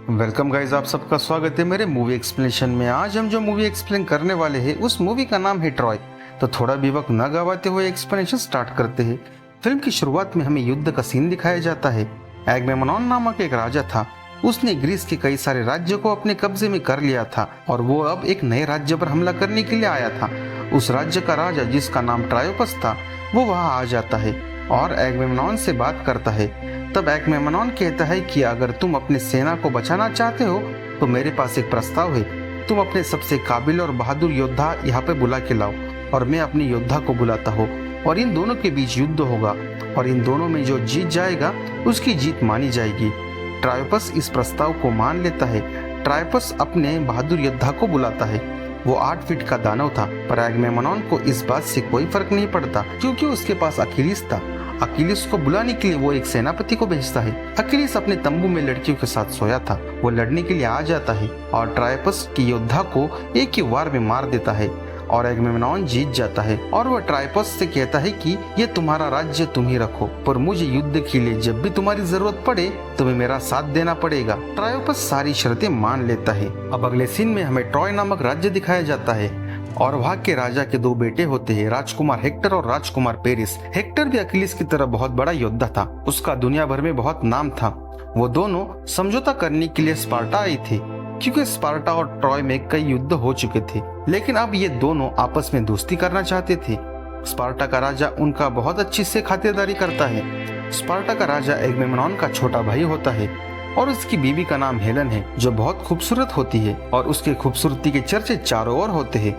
Welcome guys, आप सबका स्वागत है मेरे मूवी एक्सप्लेनेशन में। आज हम जो मूवी एक्सप्लेन करने वाले हैं उस मूवी का नाम है ट्रॉय। तो थोड़ा भी वक्त न गवाते हुए एक्सप्लेनेशन स्टार्ट करते हैं। फिल्म की शुरुआत में हमें युद्ध का सीन दिखाया जाता है। एगमेम्नॉन नामक एक राजा था। उसने ग्रीस के कई सारे राज्यों को अपने कब्जे में कर लिया था और वो अब एक नए राज्य पर हमला करने के लिए आया था। उस राज्य का राजा, जिसका नाम ट्रायोपस था, वो वहाँ आ जाता है और एगमेम्नॉन से बात करता है। तब एगमेम्नॉन कहता है कि अगर तुम अपनी सेना को बचाना चाहते हो तो मेरे पास एक प्रस्ताव है। तुम अपने सबसे काबिल और बहादुर योद्धा यहाँ पे बुला के लाओ और मैं अपने योद्धा को बुलाता हूँ और इन दोनों के बीच युद्ध होगा और इन दोनों में जो जीत जाएगा उसकी जीत मानी जाएगी। ट्रायोपस इस प्रस्ताव को मान लेता है। ट्रायोपस अपने बहादुर योद्धा को बुलाता है। वो 8 फीट का दानव था, पर एगमेम्नॉन को इस बात से कोई फर्क नहीं पड़ता क्योंकि उसके पास अकीलिस था। अकीलिस को बुलाने के लिए वो एक सेनापति को भेजता है। अकीलिस अपने तंबू में लड़कियों के साथ सोया था। वो लड़ने के लिए आ जाता है और ट्रायोपस की योद्धा को एक ही वार में मार देता है और एगमेम्नॉन जीत जाता है। और वह ट्रायोपस से कहता है कि ये तुम्हारा राज्य तुम ही रखो, पर मुझे युद्ध के लिए जब भी तुम्हारी जरूरत पड़े तुम्हें मेरा साथ देना पड़ेगा। ट्रायोपस सारी शर्तें मान लेता है। अब अगले सीन में हमें ट्रॉय नामक राज्य दिखाया जाता है और वहाँ के राजा के 2 बेटे होते हैं, राजकुमार हेक्टर और राजकुमार पेरिस। हेक्टर भी अकीलिस की तरह बहुत बड़ा योद्धा था। उसका दुनिया भर में बहुत नाम था। वो दोनों समझौता करने के लिए स्पार्टा आए थे क्योंकि स्पार्टा और ट्रॉय में कई युद्ध हो चुके थे, लेकिन अब ये दोनों आपस में दोस्ती करना चाहते थे। स्पार्टा का राजा उनका बहुत अच्छी से खातिरदारी करता है। स्पार्टा का राजा एगमेम्नॉन का छोटा भाई होता है और उसकी बीवी का नाम हेलन है, जो बहुत खूबसूरत होती है और उसके खूबसूरती के चर्चे चारों ओर होते हैं।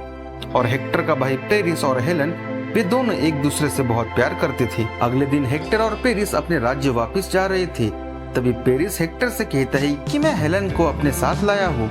और हेक्टर का भाई पेरिस और हेलन, वे दोनों एक दूसरे से बहुत प्यार करते थे। अगले दिन हेक्टर और पेरिस अपने राज्य वापस जा रहे थे। तभी पेरिस हेक्टर से कहता है कि मैं हेलन को अपने साथ लाया हूँ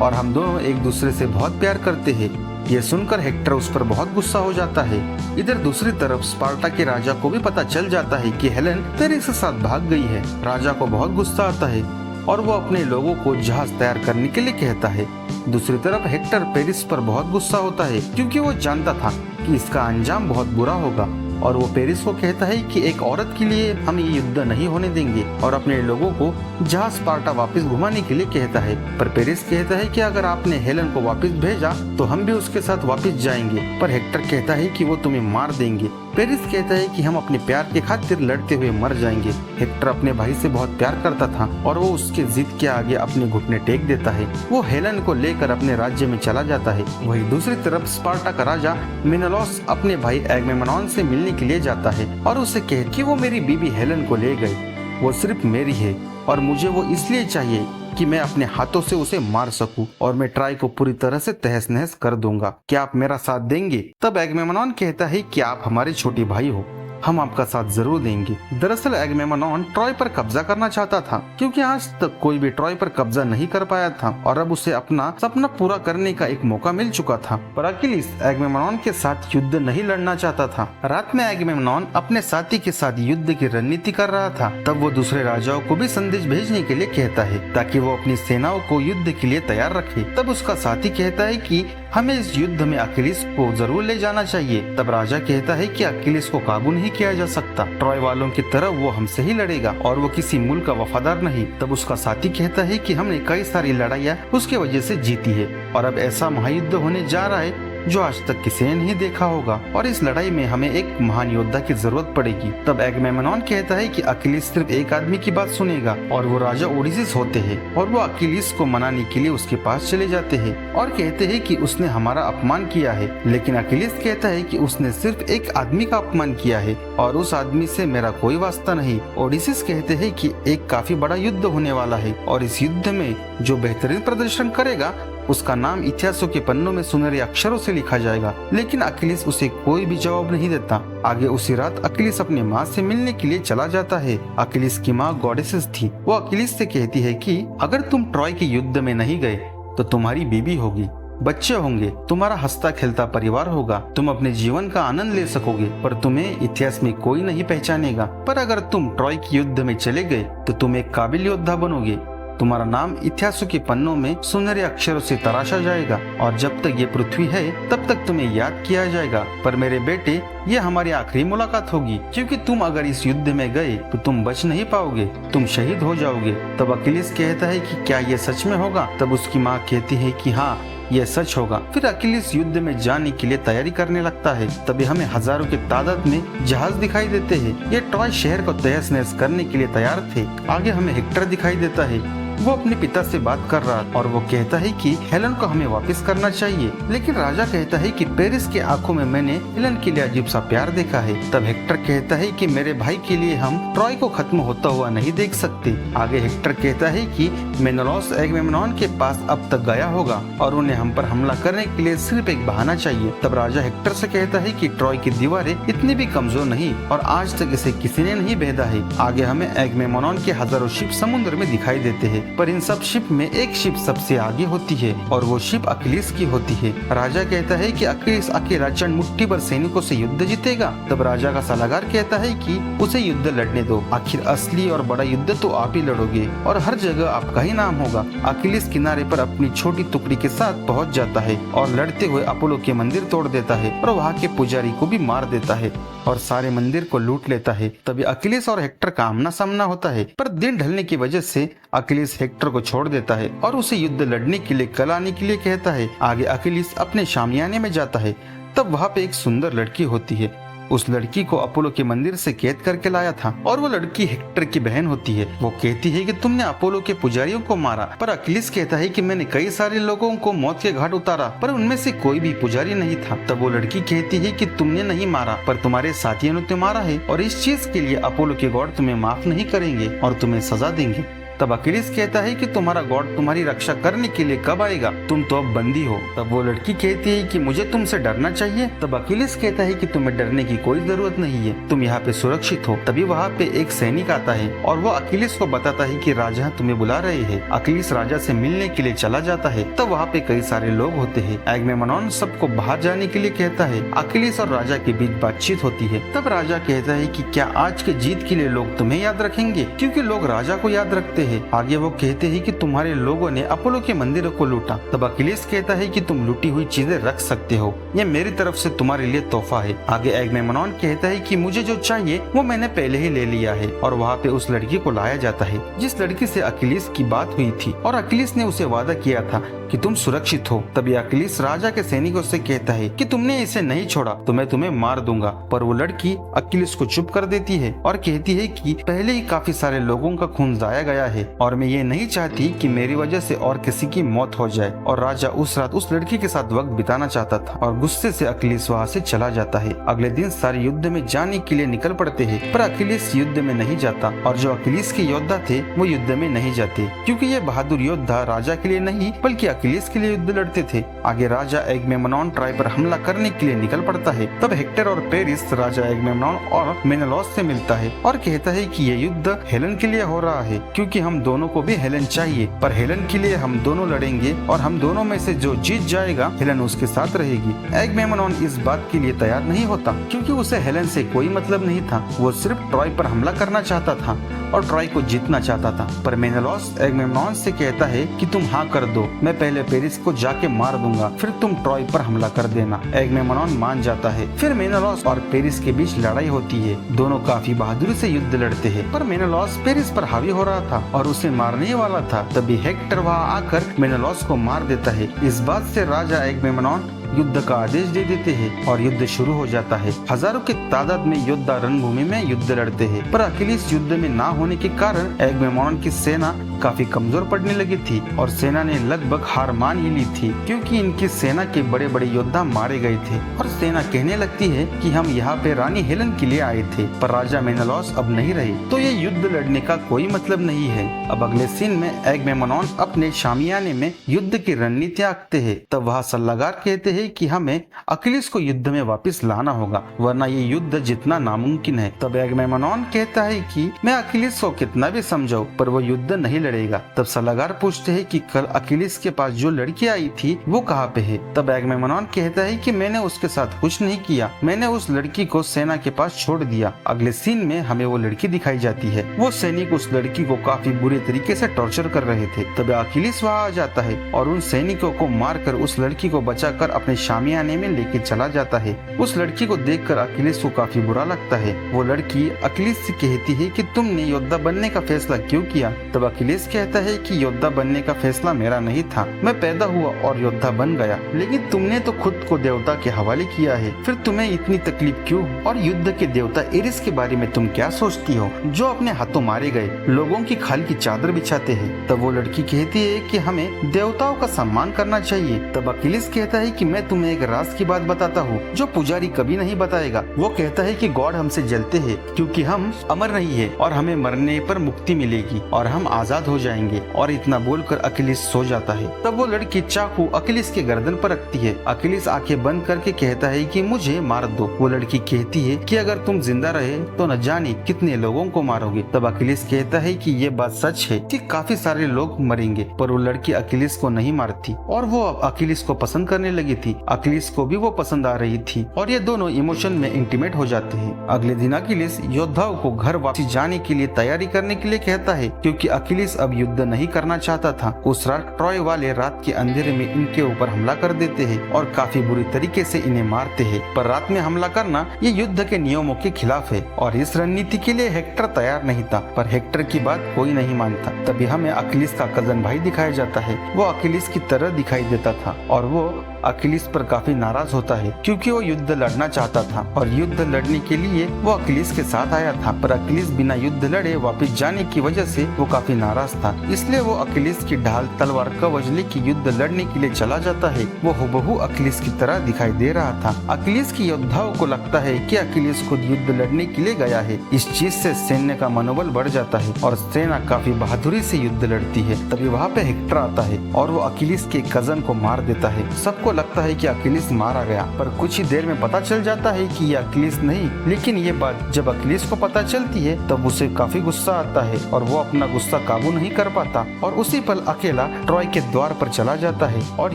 और हम दोनों एक दूसरे से बहुत प्यार करते हैं। ये सुनकर हेक्टर उस पर बहुत गुस्सा हो जाता है। इधर दूसरी तरफ स्पार्टा के राजा को भी पता चल जाता है कि हेलन पेरिस के साथ भाग गई है। राजा को बहुत गुस्सा आता है और वो अपने लोगों को जहाज तैयार करने के लिए कहता है। दूसरी तरफ हेक्टर पेरिस पर बहुत गुस्सा होता है क्योंकि वो जानता था कि इसका अंजाम बहुत बुरा होगा और वो पेरिस को कहता है कि एक औरत के लिए हम ये युद्ध नहीं होने देंगे और अपने लोगों को जहाज स्पार्टा वापस घुमाने के लिए कहता है। पर पेरिस कहता है कि अगर आपने हेलन को वापस भेजा तो हम भी उसके साथ वापस जाएंगे। पर हेक्टर कहता है कि वो तुम्हें मार देंगे। पेरिस कहता है कि हम अपने प्यार के खातिर लड़ते हुए मर जाएंगे। हेक्टर अपने भाई से बहुत प्यार करता था और वो उसके जिद के आगे अपने घुटने टेक देता है। वो हेलन को लेकर अपने राज्य में चला जाता है। वहीं दूसरी तरफ स्पार्टा का राजा मेनेलोस अपने भाई एगमेम्नॉन से मिलने के लिए जाता है और उसे कहे कि वो मेरी बीबी हेलन को ले गई। वो सिर्फ मेरी है और मुझे वो इसलिए चाहिए कि मैं अपने हाथों से उसे मार सकूं और मैं ट्राय को पूरी तरह से तहस नहस कर दूंगा। क्या आप मेरा साथ देंगे? तब एगमेम्नॉन कहता है कि आप हमारे छोटे भाई हो, हम आपका साथ जरूर देंगे। दरअसल एगमेम्नॉन ट्रॉय पर कब्जा करना चाहता था क्योंकि आज तक कोई भी ट्रॉय पर कब्जा नहीं कर पाया था और अब उसे अपना सपना पूरा करने का एक मौका मिल चुका था। पर अकीलिस एगमेम्नॉन के साथ युद्ध नहीं लड़ना चाहता था। रात में एगमेम्नॉन अपने साथी के साथ युद्ध की रणनीति कर रहा था। तब वो दूसरे राजाओं को भी संदेश भेजने के लिए कहता है ताकि वो अपनी सेनाओं को युद्ध के लिए तैयार रखे। तब उसका साथी कहता है कि हमें इस युद्ध में अकीलिस को जरूर ले जाना चाहिए। तब राजा कहता है कि अकीलिस को काबू नहीं किया जा सकता। ट्रॉय वालों की तरह वो हमसे ही लड़ेगा और वो किसी मुल्क का वफादार नहीं। तब उसका साथी कहता है कि हमने कई सारी लड़ाइयाँ उसके वजह से जीती है और अब ऐसा महायुद्ध होने जा रहा है जो आज तक किसी ने नहीं देखा होगा और इस लड़ाई में हमें एक महान योद्धा की जरूरत पड़ेगी। तब एगमेम्नॉन कहता है कि अकीलिस सिर्फ एक आदमी की बात सुनेगा और वो राजा ओडिसिस होते हैं और वो अकीलिस को मनाने के लिए उसके पास चले जाते हैं और कहते हैं कि उसने हमारा अपमान किया है। लेकिन अकीलिस कहता है कि उसने सिर्फ एक आदमी का अपमान किया है और उस आदमी से मेरा कोई वास्ता नहीं। ओडिसिस कहते हैं कि एक काफी बड़ा युद्ध होने वाला है और इस युद्ध में जो बेहतरीन प्रदर्शन करेगा उसका नाम इतिहासों के पन्नों में सुनहरे अक्षरों से लिखा जाएगा। लेकिन अकीलिस उसे कोई भी जवाब नहीं देता। आगे उसी रात अकीलिस अपनी माँ से मिलने के लिए चला जाता है। अकीलिस की माँ गॉडेसेस थी। वो अकीलिस से कहती है कि अगर तुम ट्रॉय के युद्ध में नहीं गए तो तुम्हारी बीबी होगी, बच्चे होंगे, तुम्हारा हंसता खेलता परिवार होगा, तुम अपने जीवन का आनंद ले सकोगे, पर तुम्हें इतिहास में कोई नहीं पहचानेगा। पर अगर तुम ट्रॉय के युद्ध में चले गए तो तुम एक काबिल योद्धा बनोगे। तुम्हारा नाम इतिहासों के पन्नों में सुनहरे अक्षरों से तराशा जाएगा और जब तक ये पृथ्वी है तब तक तुम्हें याद किया जाएगा। पर मेरे बेटे, ये हमारी आखिरी मुलाकात होगी, क्योंकि तुम अगर इस युद्ध में गए तो तुम बच नहीं पाओगे, तुम शहीद हो जाओगे। तब अकिलिस कहता है कि क्या ये सच में होगा? तब उसकी माँ कहती है कि हाँ, यह सच होगा। फिर अकिलिस युद्ध में जाने के लिए तैयारी करने लगता है। तभी हमें हजारों की तादाद में जहाज दिखाई देते हैं। ये ट्रॉय शहर को तहस नहस करने के लिए तैयार थे। आगे हमें हेक्टर दिखाई देता है। वो अपने पिता से बात कर रहा और वो कहता है कि हेलन को हमें वापस करना चाहिए, लेकिन राजा कहता है कि पेरिस के आंखों में मैंने हेलन के लिए अजीब सा प्यार देखा है। तब हेक्टर कहता है कि मेरे भाई के लिए हम ट्रॉय को खत्म होता हुआ नहीं देख सकते। आगे हेक्टर कहता है कि मेनेलॉस एगमेम्नॉन के पास अब तक गया होगा और उन्हें हम पर हमला करने के लिए सिर्फ एक बहाना चाहिए। तब राजा हेक्टर से कहता है कि ट्रॉय की दीवारें इतनी भी कमजोर नहीं और आज तक इसे किसी ने नहीं भेदा है। आगे हमें एगमेम्नॉन के हजारों शिप समुद्र में दिखाई देते हैं, पर इन सब शिप में एक शिप सबसे आगे होती है और वो शिप अकिलिस की होती है। राजा कहता है कि अकिलिस अकेला चंद मुट्ठी भर सैनिकों से युद्ध जीतेगा। तब राजा का सलाहकार कहता है कि उसे युद्ध लड़ने दो, आखिर असली और बड़ा युद्ध तो आप ही लड़ोगे और हर जगह आपका ही नाम होगा। अकिलिस किनारे पर अपनी छोटी टुकड़ी के साथ पहुंच जाता है और लड़ते हुए अपोलो के मंदिर तोड़ देता है और वहाँ के पुजारी को भी मार देता है और सारे मंदिर को लूट लेता है। तभी अकिलिस और हेक्टर का आमना सामना होता है, पर दिन ढलने की वजह से अकिलिस हेक्टर को छोड़ देता है और उसे युद्ध लड़ने के लिए कल आने के लिए कहता है। आगे अकिलिस अपने शामियाने में जाता है। तब वहाँ पे एक सुंदर लड़की होती है। उस लड़की को अपोलो के मंदिर से कैद करके लाया था और वो लड़की हेक्टर की बहन होती है। वो कहती है कि तुमने अपोलो के पुजारियों को मारा, पर अकिलिस कहता है कि मैंने कई सारे लोगों को मौत के घाट उतारा, पर उनमें से कोई भी पुजारी नहीं था। तब वो लड़की कहती है कि तुमने नहीं मारा, पर तुम्हारे साथियों ने तुम्हें मारा है और इस चीज के लिए अपोलो के गॉड तुम्हें माफ नहीं करेंगे और तुम्हें सजा देंगे। तब अकिलिस कहता है कि तुम्हारा गॉड तुम्हारी रक्षा करने के लिए कब आएगा, तुम तो अब बंदी हो। तब वो लड़की कहती है कि मुझे तुमसे डरना चाहिए। तब अकिलिस कहता है कि तुम्हें डरने की कोई जरूरत नहीं है, तुम यहाँ पे सुरक्षित हो। तभी वहाँ पे एक सैनिक आता है और वो अकिलिस को बताता है कि राजा तुम्हें बुला रहे हैं। अकिलिस राजा से मिलने के लिए चला जाता है। तब वहाँ पे कई सारे लोग होते हैं। एगमेम्नॉन सबको बाहर जाने के लिए कहता है। अकिलिस और राजा के बीच बातचीत होती है। तब राजा कहता है कि क्या आज के जीत के लिए लोग तुम्हें याद रखेंगे, क्योंकि लोग राजा को याद रखते हैं। आगे वो कहते हैं कि तुम्हारे लोगों ने अपोलो के मंदिरों को लूटा। तब अकिलिस कहता है कि तुम लूटी हुई चीजें रख सकते हो, ये मेरी तरफ से तुम्हारे लिए तोहफा है। आगे एगमेम्नॉन कहता है कि मुझे जो चाहिए वो मैंने पहले ही ले लिया है और वहाँ पे उस लड़की को लाया जाता है जिस लड़की से अकिलिस की बात हुई थी और अकिलिस ने उसे वादा किया था कि तुम सुरक्षित हो। तभी अकिलिस राजा के सैनिकों से कहता है कि तुमने इसे नहीं छोड़ा तो मैं तुम्हें मार दूंगा, पर वो लड़की अकिलिस को चुप कर देती है और कहती है कि पहले ही काफी सारे लोगों का खून जाया गया है और मैं ये नहीं चाहती कि मेरी वजह से और किसी की मौत हो जाए। और राजा उस रात उस लड़की के साथ वक्त बिताना चाहता था और गुस्से से अकिलिस वहाँ से चला जाता है। अगले दिन सारे युद्ध में जाने के लिए निकल पड़ते हैं, पर अकिलिस युद्ध में नहीं जाता और जो अकिलिस के योद्धा थे वो युद्ध में नहीं जाते, क्योंकि ये बहादुर योद्धा राजा के लिए नहीं बल्कि अकिलिस के लिए युद्ध लड़ते थे। आगे राजा एगमेम्नॉन ट्रॉय पर हमला करने के लिए निकल पड़ता है। तब हेक्टर और पेरिस राजा एगमेम्नॉन और मेनेलॉस से मिलता है और कहता है कि ये युद्ध हेलन के लिए हो रहा है, क्योंकि हम दोनों को भी हेलन चाहिए, पर हेलन के लिए हम दोनों लड़ेंगे और हम दोनों में से जो जीत जाएगा हेलन उसके साथ रहेगी। एगमेम्नॉन इस बात के लिए तैयार नहीं होता, क्योंकि उसे हेलन से कोई मतलब नहीं था। वो सिर्फ ट्रॉय पर हमला करना चाहता था और ट्रॉय को जीतना चाहता था। पर मेनेलॉस एगमेम्नॉन से कहता है कि तुम हाँ कर दो, मैं पहले पेरिस को जाके मार दूंगा, फिर तुम ट्रॉय पर हमला कर देना। एगमेम्नॉन मान जाता है। फिर मेनेलॉस और पेरिस के बीच लड़ाई होती है। दोनों काफी बहादुरी से युद्ध लड़ते हैं, पर मेनेलॉस पेरिस पर हावी हो रहा था और उसे मारने वाला था। तभी हेक्टर वहाँ आकर मेनेलॉस को मार देता है। इस बात से राजा एगमेम्नॉन युद्ध का आदेश दे देते हैं और युद्ध शुरू हो जाता है। हजारों की तादाद में योद्धा रणभूमि में युद्ध लड़ते हैं, पर अकिलिस युद्ध में ना होने के कारण एगमेम्नॉन की सेना काफी कमजोर पड़ने लगी थी और सेना ने लगभग हार मान ही ली थी, क्योंकि इनकी सेना के बड़े बड़े योद्धा मारे गए थे और सेना कहने लगती है कि हम यहाँ पे रानी हेलन के लिए आए थे, पर राजा मेनेलॉस अब नहीं रहे, तो ये युद्ध लड़ने का कोई मतलब नहीं है। अब अगले सीन में एगमेम्नॉन अपने शामियाने में युद्ध की रणनीति आंकते हैं। तब वहाँ सल्लाहकार कहते हैं कि हमें अकिलिस को युद्ध में वापस लाना होगा, वरना ये युद्ध जितना नामुमकिन है। तब एगमेम्नॉन कहता है कि मैं अकिलिस को कितना भी समझाऊं पर वो युद्ध नहीं लड़ेगा। तब सलागार पूछते हैं कि कल अकिलिस के पास जो लड़की आई थी वो कहाँ पे है। तब एगमेम्नॉन कहता है कि मैंने उसके साथ कुछ नहीं किया, मैंने उस लड़की को सेना के पास छोड़ दिया। अगले सीन में हमें वो लड़की दिखाई जाती है। वो सैनिक उस लड़की को काफी बुरे तरीके से टॉर्चर कर रहे थे। तब अकिलिस वहाँ आ जाता है और उन सैनिकों को मारकर उस लड़की को बचाकर अपने शामियाने में लेके चला जाता है। उस लड़की को देखकर अकिलिस को काफी बुरा लगता है। वो लड़की अकिलिस से कहती है कि तुमने योद्धा बनने का फैसला क्यों किया। तब अकिलिस कहता है कि योद्धा बनने का फैसला मेरा नहीं था, मैं पैदा हुआ और योद्धा बन गया, लेकिन तुमने तो खुद को देवता के हवाले किया है, फिर तुम्हें इतनी तकलीफ क्यों। और युद्ध के देवता एरिस के बारे में तुम क्या सोचती हो, जो अपने हाथों मारे गए लोगों की खाल की चादर बिछाते हैं। तब वो लड़की कहती है कि हमें देवताओं का सम्मान करना चाहिए। तब अकिलिस कहता है कि मैं तुम्हें एक राज की बात बताता हूँ जो पुजारी कभी नहीं बताएगा। वो कहता है कि गॉड हमसे जलते हैं क्योंकि हम अमर नहीं है और हमें मरने पर मुक्ति मिलेगी और हम आजाद हो जाएंगे। और इतना बोलकर अकिलिस सो जाता है। तब वो लड़की चाकू अकिलिस के गर्दन पर रखती है। अकिलिस आंखें बंद करके कहता है कि मुझे मार दो। वो लड़की कहती है कि अगर तुम जिंदा रहे तो न जाने कितने लोगों को मारोगे। तब अकिलिस कहता है कि ये बात सच है कि काफी सारे लोग मरेंगे, पर वो लड़की अकिलिस को नहीं मारती और वो अब अकिलिस को पसंद करने लगी थी। अकिलिस को भी वो पसंद आ रही थी और ये दोनों इमोशन में इंटीमेट हो जाते हैं। अगले दिन अकिलिस योद्धाओं को घर वापस जाने के लिए तैयारी करने के लिए कहता है क्योंकि अकिलिस अब युद्ध नहीं करना चाहता था। उस रात ट्रॉय वाले रात के अंधेरे में इनके ऊपर हमला कर देते हैं और काफी बुरी तरीके से इन्हें मारते हैं। पर रात में हमला करना ये युद्ध के नियमों के खिलाफ है और इस रणनीति के लिए हेक्टर तैयार नहीं था, पर हेक्टर की बात कोई नहीं मानता। तभी हमें अकिलिस का कजन भाई दिखाया जाता है। वो अकिलिस की तरह दिखाई देता था और वो अकिलिस पर काफी नाराज होता है क्योंकि वो युद्ध लड़ना चाहता था और युद्ध लड़ने के लिए वो अकिलिस के साथ आया था, पर अकिलिस बिना युद्ध लड़े वापस जाने की वजह से वो काफी नाराज था। इसलिए वो अकिलिस की ढाल तलवार कवच लेके युद्ध लड़ने के लिए चला जाता है। वो हुबहू अकिलिस की तरह दिखाई दे रहा था। अकिलिस की योद्धाओं को लगता है कि अकिलिस खुद युद्ध लड़ने के लिए गया है। इस चीज से सैन्य का मनोबल बढ़ जाता है और सेना काफी बहादुरी से युद्ध लड़ती है। तभी वहाँ पे हेक्टर आता है और वो अकिलिस के कजन को मार देता है। सबको लगता है कि अकिलिस मारा गया, पर कुछ ही देर में पता चल जाता है कि ये अकिलिस नहीं। लेकिन ये बात जब अकिलिस को पता चलती है तब उसे काफी गुस्सा आता है और वो अपना गुस्सा काबू नहीं कर पाता और उसी पल अकेला ट्रॉय के द्वार पर चला जाता है और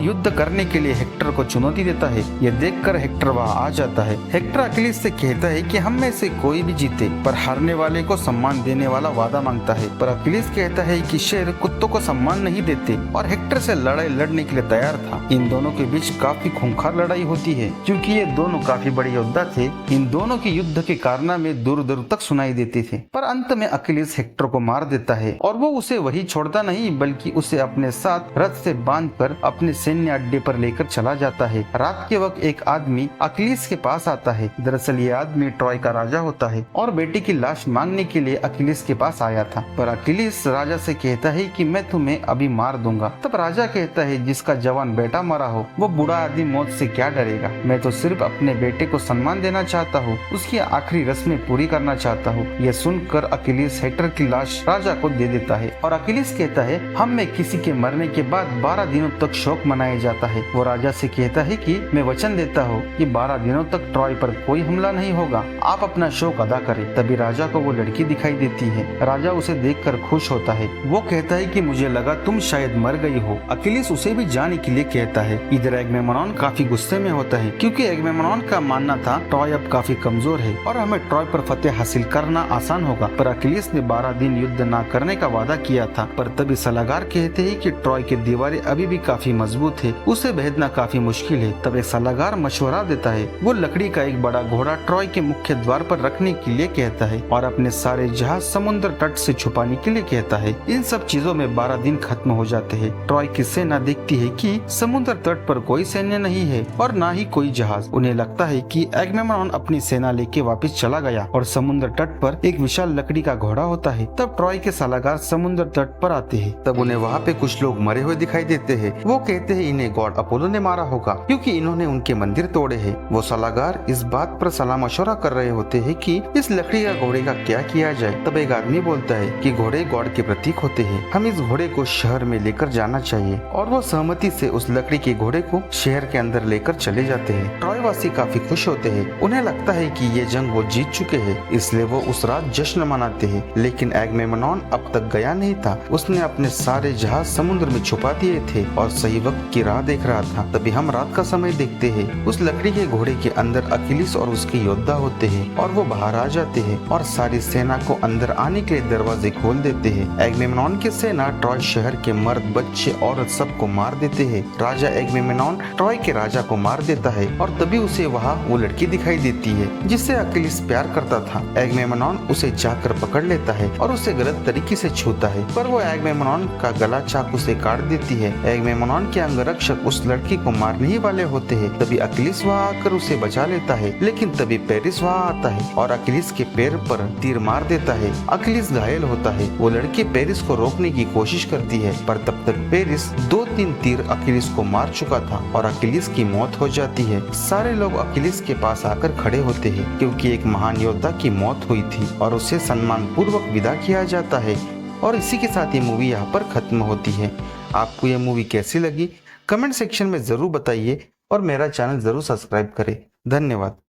युद्ध करने के लिए हेक्टर को चुनौती देता है। ये देखकर हेक्टर वहाँ आ जाता है। हेक्टर अकिलिस से कहता है कि हम में से कोई भी जीते पर हारने वाले को सम्मान देने वाला वादा मांगता है, पर अकिलिस कहता है कि शेर कुत्तों को सम्मान नहीं देते और हेक्टर से लड़ाई लड़ने के लिए तैयार था। इन दोनों के बीच काफी खूंखार लड़ाई होती है क्योंकि ये दोनों काफी बड़े योद्धा थे। इन दोनों के युद्ध के कारनामे दूर दूर तक सुनाई देते थे, पर अंत में अकिलिस हेक्टर को मार देता है और वो उसे वही छोड़ता नहीं बल्कि उसे अपने साथ रथ से बांधकर अपने सैन्य अड्डे पर लेकर चला जाता है। रात के वक्त एक आदमी अकिलिस के पास आता है। दरअसल ये आदमी ट्रॉय का राजा होता है और बेटे की लाश मांगने के लिए अकिलिस के पास आया था, पर अकिलिस राजा से कहता है कि मैं तुम्हें अभी मार दूंगा। तब राजा कहता है जिसका जवान बेटा मरा हो वो बूढ़ा आदमी मौत से क्या डरेगा, मैं तो सिर्फ अपने बेटे को सम्मान देना चाहता हूँ, उसकी आखिरी रस्में पूरी करना चाहता हूँ। यह सुनकर अकिलिस हेक्टर की लाश राजा को दे देता है और अकिलिस कहता है हम में किसी के मरने के बाद 12 दिनों तक शोक मनाया जाता है। वो राजा से कहता है कि मैं वचन देता हूँ कि 12 दिनों तक ट्रॉय पर कोई हमला नहीं होगा, आप अपना शोक अदा करें। तभी राजा को वो लड़की दिखाई देती है। राजा उसे देखकर खुश होता है। वो कहता है कि मुझे लगा तुम शायद मर गई हो। अकिलिस उसे भी जाने के लिए कहता है। इधर एगमेम्नॉन काफी गुस्से में होता है क्योंकि एगमेम्नॉन का मानना था ट्रॉय अब काफी कमजोर है और हमें ट्रॉय पर फतेह हासिल करना आसान होगा, पर अकिलिस ने 12 दिन युद्ध न करने का वादा किया था। पर तभी सलाहकार कहते हैं कि ट्रॉय की दीवारें अभी भी काफी मजबूत है, उसे भेदना काफी मुश्किल है। तब एक सलाहकार मशवरा देता है। वो लकड़ी का एक बड़ा घोड़ा ट्रॉय के मुख्य द्वार पर रखने के लिए कहता है और अपने सारे जहाज समुद्र तट से छुपाने के लिए कहता है। इन सब चीजों में 12 दिन खत्म हो जाते हैं। ट्रॉय की सेना देखती है कि समुद्र तट पर कोई सैन्य नहीं है और न ही कोई जहाज। उन्हें लगता है कि एगमेम्नॉन अपनी सेना लेके वापस चला गया और समुद्र तट पर एक विशाल लकड़ी का घोड़ा होता है। तब ट्रॉय के सलाहकार समुद्र तट पर आते हैं। तब उन्हें वहाँ पे कुछ लोग मरे हुए दिखाई देते हैं। वो कहते हैं इन्हें गॉड अपोलो ने मारा होगा क्योंकि इन्होंने उनके मंदिर तोड़े हैं। वो सलाहकार इस बात पर सलाह मशवरा कर रहे होते हैं कि इस लकड़ी का घोड़े का क्या किया जाए। तब एक आदमी बोलता है कि घोड़े गॉड के प्रतीक होते हैं, हम इस घोड़े को शहर में लेकर जाना चाहिए और वो सहमति से उस लकड़ी के घोड़े को शहर शहर के अंदर लेकर चले जाते हैं। ट्रॉय वासी काफी खुश होते हैं, उन्हें लगता है कि ये जंग वो जीत चुके हैं, इसलिए वो उस रात जश्न मनाते हैं। लेकिन एगमेम्नॉन अब तक गया नहीं था, उसने अपने सारे जहाज समुद्र में छुपा दिए थे और सही वक्त की राह देख रहा था। तभी हम रात का समय देखते हैं, उस लकड़ी के घोड़े के अंदर अकिलिस और उसके योद्धा होते हैं और वो बाहर आ जाते हैं और सारी सेना को अंदर आने के लिए दरवाजे खोल देते हैं। एगमेम्नॉन की सेना ट्रॉय शहर के मर्द, बच्चे, औरत सबको मार देते हैं। राजा एगमेम्नॉन ट्रॉय के राजा को मार देता है और तभी उसे वहाँ वो लड़की दिखाई देती है जिससे अकिलिस प्यार करता था। एगमेम्नॉन उसे जाकर पकड़ लेता है और उसे गलत तरीके से छूता है, पर वो एगमेम्नॉन का गला चाकू से काट देती है। एगमेम्नॉन के अंगरक्षक उस लड़की को मारने ही वाले होते हैं, तभी अकिलिस वहाँ आकर उसे बचा लेता है। लेकिन तभी पेरिस वहाँ आता है और अकिलिस के पैर पर तीर मार देता है। अकिलिस घायल होता है। वो लड़की पेरिस को रोकने की कोशिश करती है, पर तब तक पेरिस 2-3 तीर अकिलिस को मार चुका था और अकिलिस की मौत हो जाती है। सारे लोग अकिलिस के पास आकर खड़े होते हैं क्योंकि एक महान योद्धा की मौत हुई थी और उसे सम्मान पूर्वक विदा किया जाता है। और इसी के साथ ये मूवी यहाँ पर खत्म होती है। आपको ये मूवी कैसी लगी कमेंट सेक्शन में जरूर बताइए और मेरा चैनल जरूर सब्सक्राइब करें। धन्यवाद।